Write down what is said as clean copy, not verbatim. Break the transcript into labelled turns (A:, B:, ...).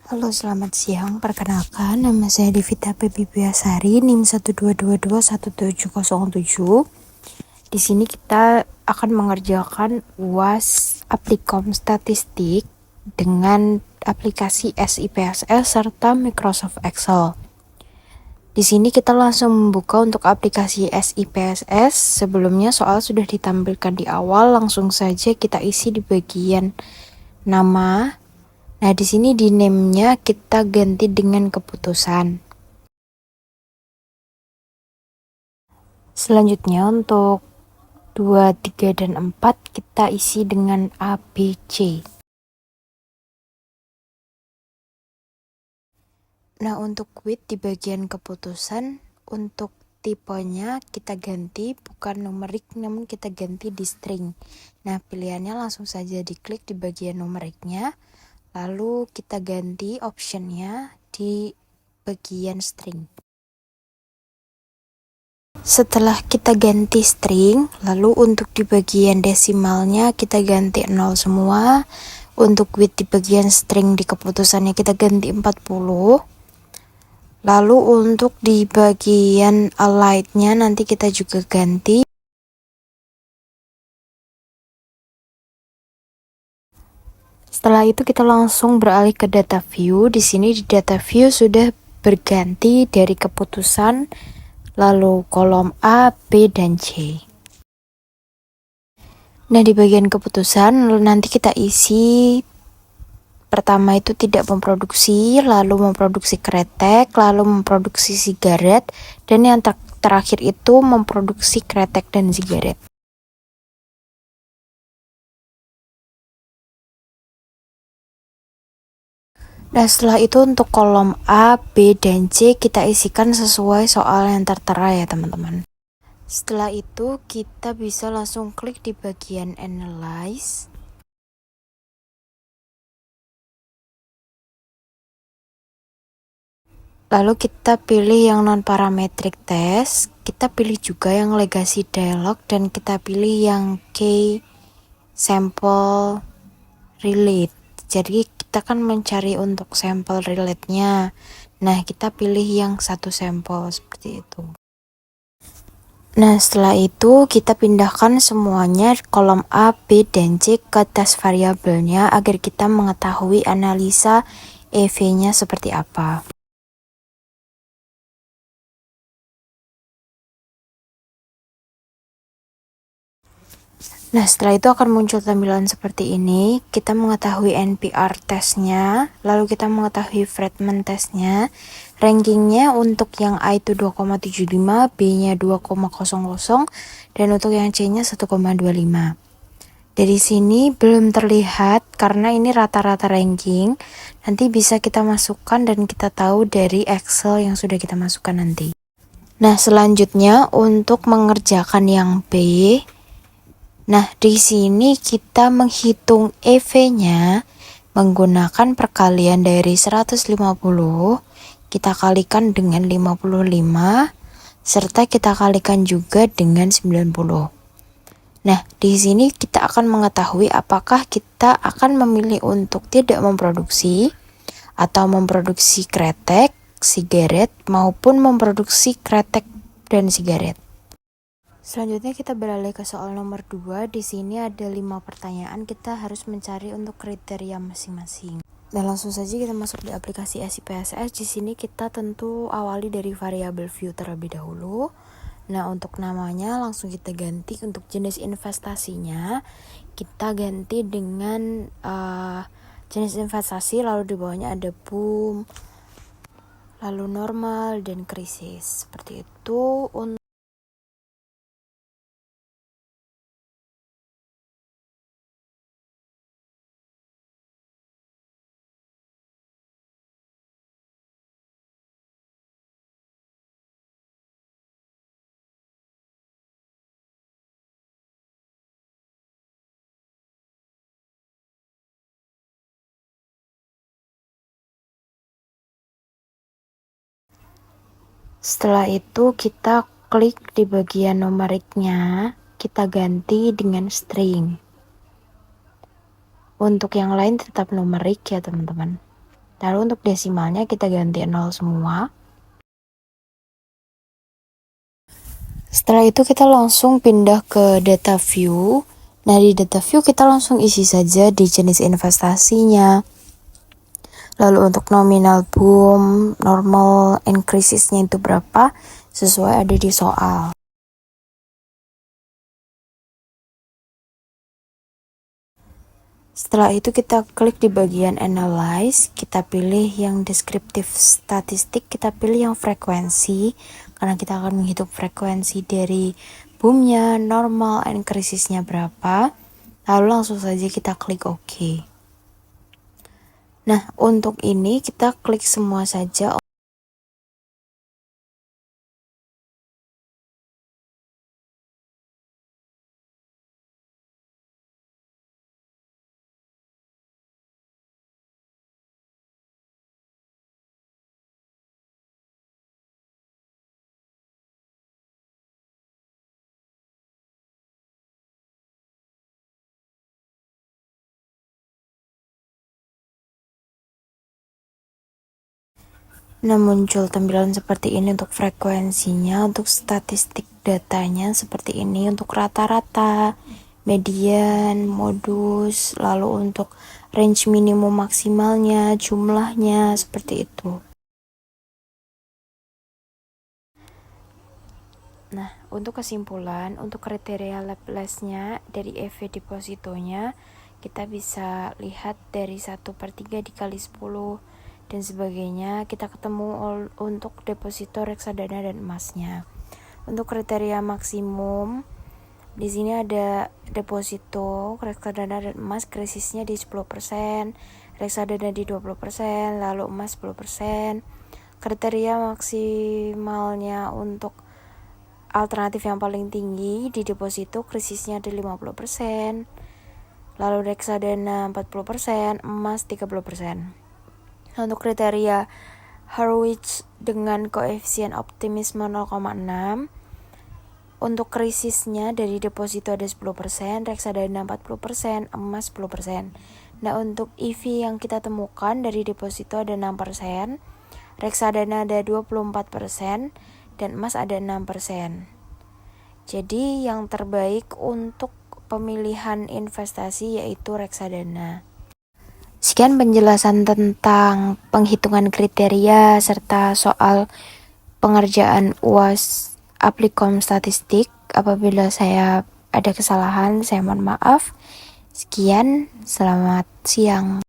A: Halo, selamat siang. Perkenalkan, nama saya Devita Pebibiasari, NIM 1222177. Di sini kita akan mengerjakan UAS Applikom Statistik dengan aplikasi SIPSS serta Microsoft Excel. Di sini kita langsung membuka untuk aplikasi SIPSS. Sebelumnya soal sudah ditampilkan di awal, langsung saja kita isi di bagian nama. Nah, di sini di name-nya kita ganti dengan keputusan. Selanjutnya untuk 2, 3, dan 4 kita isi dengan ABC. Nah, untuk with di bagian keputusan, untuk tipenya kita ganti bukan numerik namun kita ganti di string. Nah, pilihannya langsung saja diklik di bagian numeriknya, lalu kita ganti optionnya di bagian string. Setelah kita ganti string, lalu untuk di bagian desimalnya kita ganti 0 semua. Untuk with di bagian string di keputusannya kita ganti 40. Lalu untuk di bagian align-nya nanti kita juga ganti. Setelah itu kita langsung beralih ke data view. Di sini di data view sudah berganti dari keputusan, lalu kolom A, B, dan C. Nah, di bagian keputusan nanti kita isi pertama itu tidak memproduksi, lalu memproduksi kretek, lalu memproduksi sigaret, dan yang terakhir itu memproduksi kretek dan sigaret. Nah, setelah itu untuk kolom A, B, dan C kita isikan sesuai soal yang tertera ya teman-teman. Setelah itu kita bisa langsung klik di bagian Analyze. Lalu kita pilih yang non-parametric test, kita pilih juga yang legacy dialog, dan kita pilih yang key sample relate. Jadi kita kan mencari untuk sampel relate-nya. Nah, kita pilih yang satu sampel seperti itu. Nah, setelah itu kita pindahkan semuanya kolom A, B, dan C ke tes variabelnya agar kita mengetahui analisa EV-nya seperti apa. Nah, setelah itu akan muncul tampilan seperti ini. Kita mengetahui NPR tesnya, lalu kita mengetahui Fredman tesnya. Rankingnya untuk yang A itu 2,75, B-nya 2,00, dan untuk yang C-nya 1,25. Dari sini belum terlihat karena ini rata-rata ranking. Nanti bisa kita masukkan dan kita tahu dari Excel yang sudah kita masukkan nanti. Nah, selanjutnya untuk mengerjakan yang B. Nah, di sini kita menghitung EV-nya menggunakan perkalian dari 150, kita kalikan dengan 55, serta kita kalikan juga dengan 90. Nah, di sini kita akan mengetahui apakah kita akan memilih untuk tidak memproduksi atau memproduksi kretek, sigaret, maupun memproduksi kretek dan sigaret. Selanjutnya kita beralih ke soal nomor 2. Di sini ada 5 pertanyaan, kita harus mencari untuk kriteria masing-masing. Dan langsung saja kita masuk di aplikasi SIPSS. Di sini kita tentu awali dari variabel view terlebih dahulu. Nah, untuk namanya langsung kita ganti. Untuk jenis investasinya kita ganti dengan jenis investasi, lalu di bawahnya ada boom, lalu normal, dan krisis. Seperti itu. Setelah itu kita klik di bagian numeriknya, kita ganti dengan string. Untuk yang lain tetap numerik ya teman-teman. Lalu untuk desimalnya kita ganti 0 semua. Setelah itu kita langsung pindah ke data view. Nah, di data view kita langsung isi saja di jenis investasinya. Lalu untuk nominal boom, normal, and crisisnya itu berapa, sesuai ada di soal. Setelah itu kita klik di bagian analyze, kita pilih yang deskriptif statistik, kita pilih yang frekuensi, karena kita akan menghitung frekuensi dari boomnya, normal, and krisisnya berapa. Lalu langsung saja kita klik OK. Nah, untuk ini kita klik semua saja. Nah, muncul tampilan seperti ini untuk frekuensinya, untuk statistik datanya seperti ini, untuk rata-rata, median, modus, lalu untuk range minimum maksimalnya, jumlahnya, seperti itu. Nah, untuk kesimpulan, untuk kriteria Laplace-nya dari EV depositonya, kita bisa lihat dari 1/3 dikali 10 dan sebagainya. Kita ketemu untuk deposito, reksadana, dan emasnya. Untuk kriteria maksimum, di sini ada deposito, reksadana, dan emas, krisisnya di 10%, reksadana di 20%, lalu emas 10%. Kriteria maksimalnya untuk alternatif yang paling tinggi di deposito, krisisnya ada 50%, lalu reksadana 40%, emas 30%. Untuk kriteria Hurwitz dengan koefisien optimisme 0,6, untuk krisisnya dari deposito ada 10%, reksadana 40%, emas 10%. Nah, untuk EV yang kita temukan dari deposito ada 6%, reksadana ada 24%, dan emas ada 6%. Jadi yang terbaik untuk pemilihan investasi yaitu reksadana. Sekian penjelasan tentang penghitungan kriteria serta soal pengerjaan UAS Applikom Statistik. Apabila saya ada kesalahan, saya mohon maaf. Sekian, selamat siang.